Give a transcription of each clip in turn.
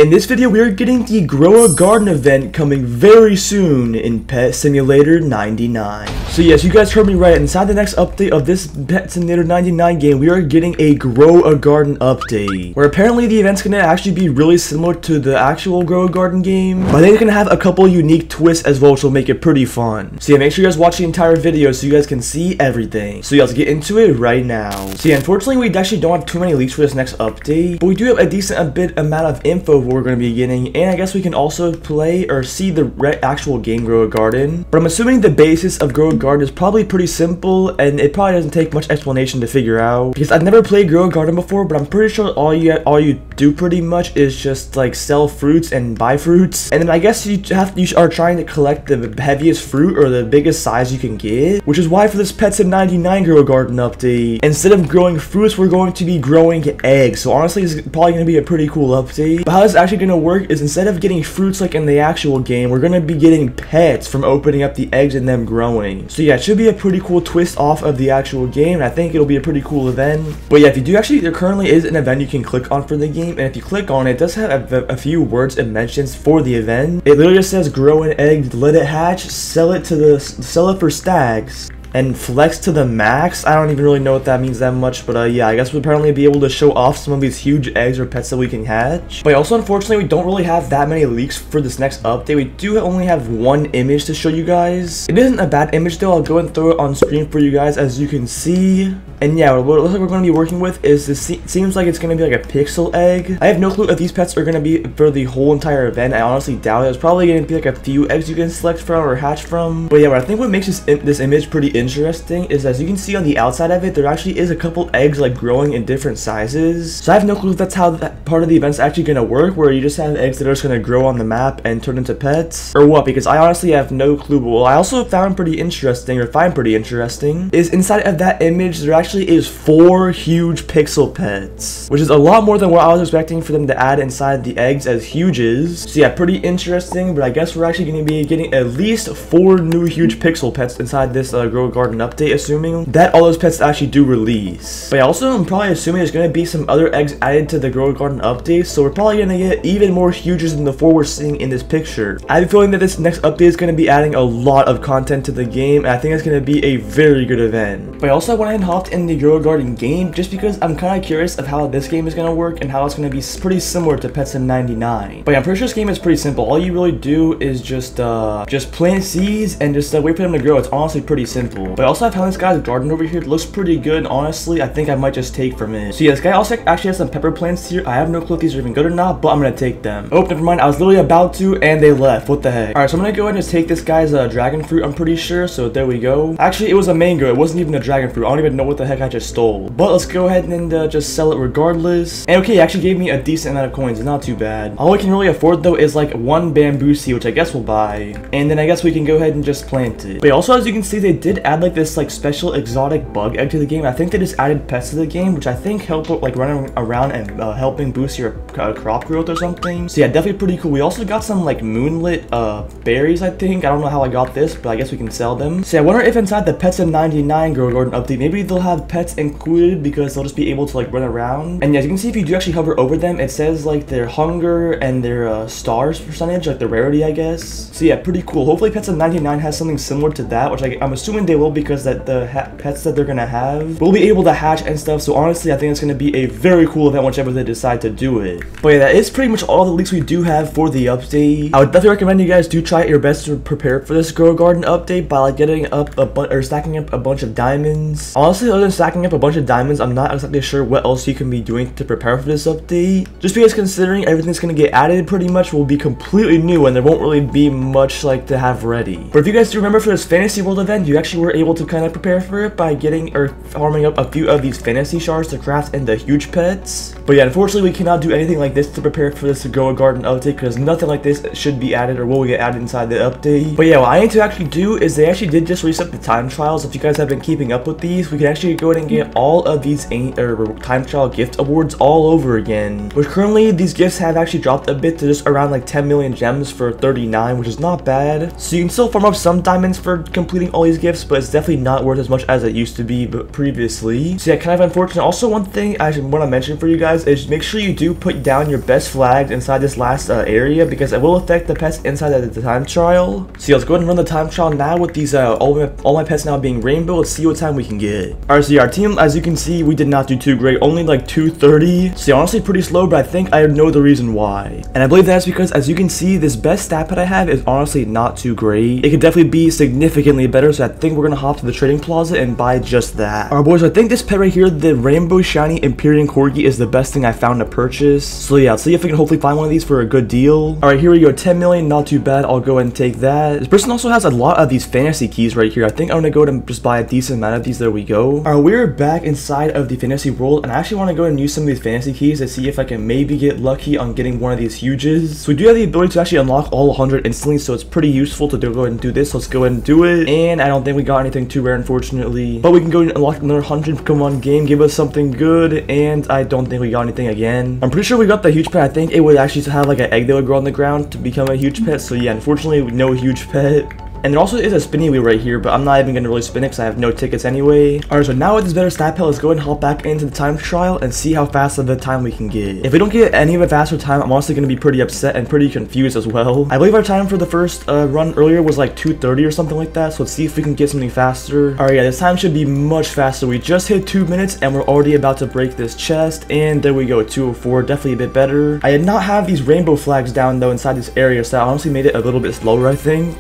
In this video, we are getting the Grow a Garden event coming very soon in Pet Simulator 99. So yes, you guys heard me right. Inside the next update of this Pet Simulator 99 game, we are getting a Grow a Garden update, where apparently the event's gonna actually be really similar to the actual Grow a Garden game, but I think it's gonna have a couple unique twists as well, which will make it pretty fun. So yeah, make sure you guys watch the entire video so you guys can see everything. So yeah, let's get into it right now. So yeah, unfortunately, we actually don't have too many leaks for this next update, but we do have a decent amount of info of what we're going to be getting, and I guess we can also play or see the actual game Grow a Garden. But I'm assuming the basis of Grow a Garden is probably pretty simple, and it probably doesn't take much explanation to figure out, because I've never played Grow a Garden before, but I'm pretty sure all you do pretty much is just like sell fruits and buy fruits, and then I guess you are trying to collect the heaviest fruit or the biggest size you can get, which is why for this Pet Sim 99 Grow a Garden update, instead of growing fruits, we're going to be growing eggs. So honestly, it's probably going to be a pretty cool update. But how it's actually going to work is, instead of getting fruits like in the actual game, we're going to be getting pets from opening up the eggs and them growing. So yeah, it should be a pretty cool twist off of the actual game, and I think it'll be a pretty cool event. But yeah, if you do actually, there currently is an event you can click on for the game, and if you click on it, it does have a few words and mentions for the event. It literally just says grow an egg, let it hatch, sell it for stacks, and flex to the max. I don't even really know what that means that much, but yeah, I guess we'll apparently be able to show off some of these huge eggs or pets that we can hatch. But also, unfortunately, we don't really have that many leaks for this next update. We do only have one image to show you guys. It isn't a bad image though. I'll go and throw it on screen for you guys as you can see. And yeah, what it looks like we're going to be working with is this. Seems like it's going to be like a pixel egg. I have no clue if these pets are going to be for the whole entire event. I honestly doubt it. It's probably going to be like a few eggs you can select from or hatch from. But yeah, what I think what makes this image pretty interesting is, as you can see on the outside of it, there actually is a couple eggs like growing in different sizes. So I have no clue if that's how that part of the event's actually going to work, where you just have eggs that are just going to grow on the map and turn into pets, or what, because I honestly have no clue. But what I also find pretty interesting is inside of that image there actually is 4 huge pixel pets, which is a lot more than what I was expecting for them to add inside the eggs as huges. So yeah, pretty interesting, but I guess we're actually going to be getting at least 4 new huge pixel pets inside this Grow a Garden update, assuming that all those pets actually do release. But also, I'm probably assuming there's going to be some other eggs added to the Grow a Garden update, so we're probably going to get even more huges than the 4 we're seeing in this picture. I have a feeling that this next update is going to be adding a lot of content to the game, and I think it's going to be a very good event. But also, I went ahead and hopped in the Grow a Garden game just because I'm kind of curious of how this game is going to work and how it's going to be pretty similar to Pet Sim 99. But yeah, I'm pretty sure this game is pretty simple. All you really do is just plant seeds and just wait for them to grow. It's honestly pretty simple. But also, I found this guy's garden over here. It looks pretty good, and honestly, I think I might just take from it. So yeah, this guy also actually has some pepper plants here. I have no clue if these are even good or not, but I'm going to take them. Oh, never mind. I was literally about to, and they left. What the heck? Alright, so I'm going to go ahead and just take this guy's dragon fruit, I'm pretty sure. So there we go. Actually, it was a mango. It wasn't even a dragon fruit. I don't even know what the heck I just stole. But let's go ahead and just sell it regardless. And okay, it actually gave me a decent amount of coins. It's not too bad. All we can really afford though is like 1 bamboo seed, which I guess we'll buy. And then I guess we can go ahead and just plant it. But also, as you can see, they did add like this like special exotic bug egg to the game. I think they just added pets to the game, which I think help like running around and helping boost your crop growth or something. So yeah, definitely pretty cool. We also got some like moonlit berries, I think. I don't know how I got this, but I guess we can sell them. So yeah, I wonder if inside the Pet Sim 99 Grow a Garden update, maybe they'll have pets included, because they'll just be able to like run around. And yeah, as you can see, if you do actually hover over them, it says like their hunger and their stars percentage, like the rarity, I guess. So yeah, pretty cool. Hopefully Pet Sim 99 has something similar to that, which I'm assuming they will, because that the pets that they're gonna have will be able to hatch and stuff. So honestly, I think it's gonna be a very cool event whichever they decide to do it. But yeah, that is pretty much all the leaks we do have for the update. I would definitely recommend you guys do try your best to prepare for this Grow a Garden update by like getting up stacking up a bunch of diamonds. Honestly, other than stacking up a bunch of diamonds, I'm not exactly sure what else you can be doing to prepare for this update, just because considering everything that's going to get added pretty much will be completely new, and there won't really be much like to have ready. But if you guys do remember, for this Fantasy World event, you actually were able to kind of prepare for it by getting or farming up a few of these fantasy shards to craft into huge pets. But yeah, unfortunately, we cannot do anything like this to prepare for this Grow a Garden update, because nothing like this should be added or will get added inside the update. But yeah, what I need to actually do is they actually did just reset the time trials. If you guys have been keeping up with these, we can actually actually go ahead and get all of these time trial gift awards all over again, which currently these gifts have actually dropped a bit to just around like 10 million gems for 39, which is not bad. So you can still farm up some diamonds for completing all these gifts, but it's definitely not worth as much as it used to be previously. So yeah, kind of unfortunate. Also, one thing I want to mention for you guys is make sure you do put down your best flags inside this last area, because it will affect the pets inside of the time trial. So yeah, let's go ahead and run the time trial now with these all my pets now being rainbow. Let's see what time we can get. Alright, so yeah, our team, as you can see, we did not do too great, only like 230. So yeah, honestly pretty slow, but I think I know the reason why. And I believe that's because, as you can see, this best stat pet I have is honestly not too great. It could definitely be significantly better, so I think we're gonna hop to the trading plaza and buy just that. Alright boys, I think this pet right here, the rainbow shiny Empyrean Corgi, is the best thing I found to purchase. So yeah, let's see if we can hopefully find one of these for a good deal. Alright, here we go, 10 million, not too bad. I'll go ahead and take that. This person also has a lot of these fantasy keys right here. I think I'm gonna go ahead and just buy a decent amount of these. There we go. Alright, we're back inside of the fantasy world, and I actually want to go ahead and use some of these fantasy keys to see if I can maybe get lucky on getting one of these huges. So we do have the ability to actually unlock all 100 instantly, so it's pretty useful to go ahead and do this. Let's go ahead and do it. And I don't think we got anything too rare, unfortunately, but we can go ahead and unlock another 100. Come on, game, give us something good. And I don't think we got anything again. I'm pretty sure we got the huge pet. I think it would actually have like an egg that would grow on the ground to become a huge pet. So yeah, unfortunately, no huge pet. And there also is a spinny wheel right here, but I'm not even going to really spin it because I have no tickets anyway. Alright, so now with this better stat pet, let's go ahead and hop back into the time trial and see how fast of a time we can get. If we don't get any of a faster time, I'm honestly going to be pretty upset and pretty confused as well. I believe our time for the first run earlier was like 2:30 or something like that, so let's see if we can get something faster. Alright, yeah, this time should be much faster. We just hit 2 minutes and we're already about to break this chest, and there we go, 2:04, definitely a bit better. I did not have these rainbow flags down though inside this area, so that honestly made it a little bit slower, I think.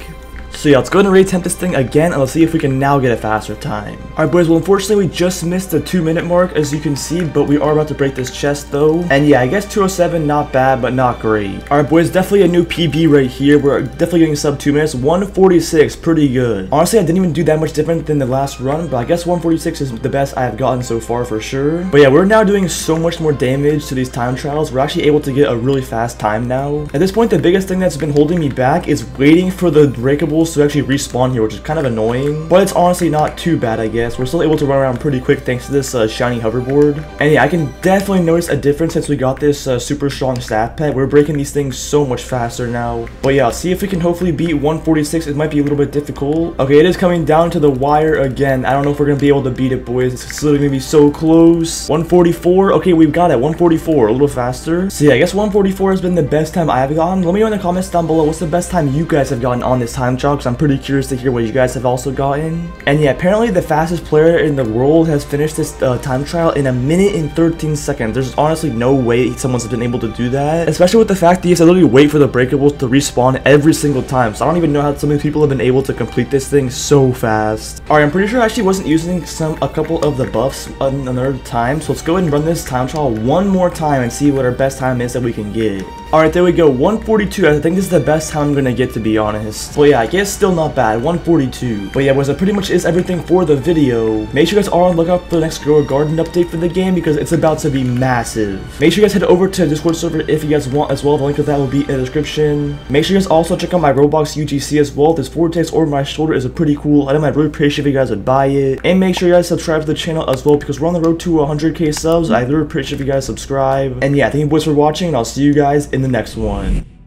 So yeah, let's go ahead and re-attempt this thing again, and let's see if we can now get a faster time. Alright boys, well unfortunately we just missed the 2-minute mark, as you can see, but we are about to break this chest though. And yeah, I guess 207, not bad, but not great. Alright boys, definitely a new PB right here. We're definitely getting sub 2 minutes. 146, pretty good. Honestly, I didn't even do that much different than the last run, but I guess 146 is the best I have gotten so far for sure. But yeah, we're now doing so much more damage to these time trials. We're actually able to get a really fast time now. At this point, the biggest thing that's been holding me back is waiting for the breakables to actually respawn here, which is kind of annoying, but it's honestly not too bad, I guess. We're still able to run around pretty quick thanks to this shiny hoverboard. And yeah, I can definitely notice a difference since we got this super strong stat pet. We're breaking these things so much faster now. But yeah, let's see if we can hopefully beat 146. It might be a little bit difficult. Okay, it is coming down to the wire again. I don't know if we're gonna be able to beat it, boys. It's literally gonna be so close. 144. Okay, we've got it. 144, a little faster. So yeah, I guess 144 has been the best time I've gotten. Let me know in the comments down below what's the best time you guys have gotten on this time trial, because I'm pretty curious to hear what you guys have also gotten. And yeah, apparently the fastest player in the world has finished this time trial in 1 minute and 13 seconds. There's honestly no way someone's been able to do that, especially with the fact that you have to literally wait for the breakables to respawn every single time. So I don't even know how some of these people have been able to complete this thing so fast. Alright, I'm pretty sure I actually wasn't using a couple of the buffs another time, so let's go ahead and run this time trial one more time and see what our best time is that we can get. Alright, there we go, 142. I think this is the best time I'm gonna get, to be honest. Well yeah, I guess still not bad, 142. But yeah, boys, that pretty much is everything for the video. Make sure you guys are on the lookout for the next Grow a Garden update for the game, because it's about to be massive. Make sure you guys head over to the Discord server if you guys want as well. The link to that will be in the description. Make sure you guys also check out my Roblox UGC as well. This vortex over my shoulder is a pretty cool item. I'd really appreciate if you guys would buy it. And make sure you guys subscribe to the channel as well, because we're on the road to 100k subs. I'd really appreciate if you guys subscribe. And yeah, thank you boys for watching, and I'll see you guys in the next one.